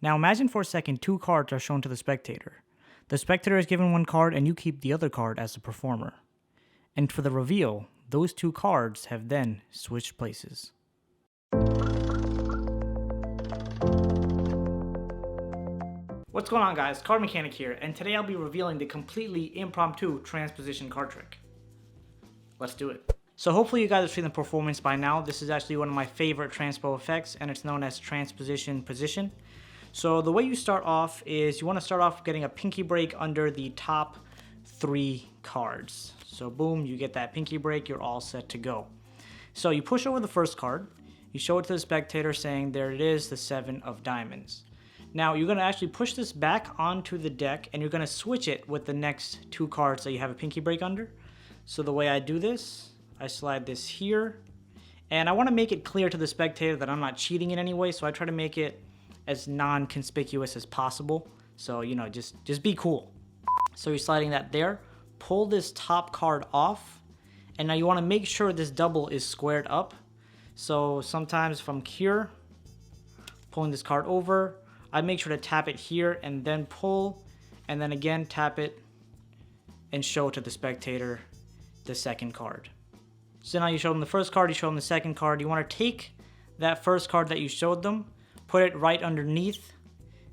Now imagine for a second 2 cards are shown to the spectator. The spectator is given 1 card and you keep the other card as the performer. And for the reveal, those 2 cards have then switched places. What's going on, guys? CardMechanic here, and today I'll be revealing the completely impromptu transposition card trick. Let's do it. So hopefully you guys have seen the performance by now. This is actually one of my favorite transpo effects, and it's known as Transposition Position. So the way you start off is you want to start off getting a pinky break under the top 3 cards. So boom, you get that pinky break, you're all set to go. So you push over the first card, you show it to the spectator saying there it is, the 7 of diamonds. Now you're going to actually push this back onto the deck and you're going to switch it with the next 2 cards that you have a pinky break under. So the way I do this, I slide this here, and I want to make it clear to the spectator that I'm not cheating in any way, so I try to make it as non-conspicuous as possible. So, you know, just be cool. So you're sliding that there, pull this top card off, and now you want to make sure this double is squared up. So sometimes from here, pulling this card over, I make sure to tap it here and then pull, and then again tap it and show to the spectator the second card. So now you show them the first card, you show them the second card. You want to take that first card that you showed them, put it right underneath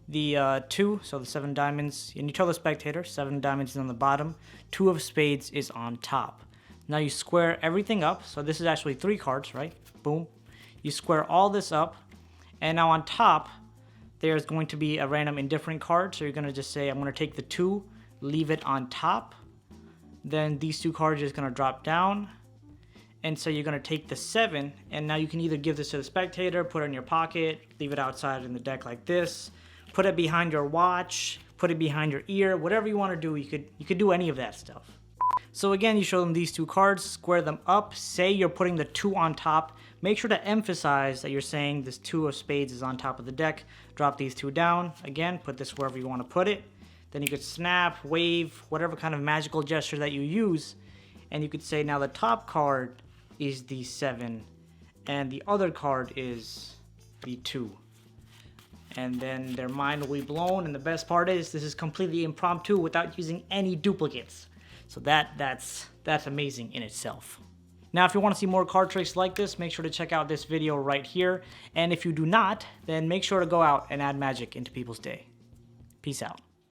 the 2, so the 7 diamonds, and you tell the spectator 7 diamonds is on the bottom, 2 of spades is on top. Now you square everything up, so this is actually 3 cards, right? Boom. You square all this up, and now on top, there's going to be a random indifferent card, so you're going to just say, I'm going to take the 2, leave it on top, then these 2 cards are just going to drop down, and so you're going to take the 7, and now you can either give this to the spectator, put it in your pocket, leave it outside in the deck like this, put it behind your watch, put it behind your ear, whatever you want to do, you could do any of that stuff. So again, you show them these 2 cards, square them up, say you're putting the 2 on top, make sure to emphasize that you're saying this 2 of spades is on top of the deck, drop these 2 down, again, put this wherever you want to put it, then you could snap, wave, whatever kind of magical gesture that you use, and you could say now the top card is the 7 and the other card is the 2, and then their mind will be blown. And the best part is this is completely impromptu without using any duplicates, so that's amazing in itself. Now if you want to see more card tricks like this, make sure to check out this video right here, and if you do not, then make sure to go out and add magic into people's day. Peace out.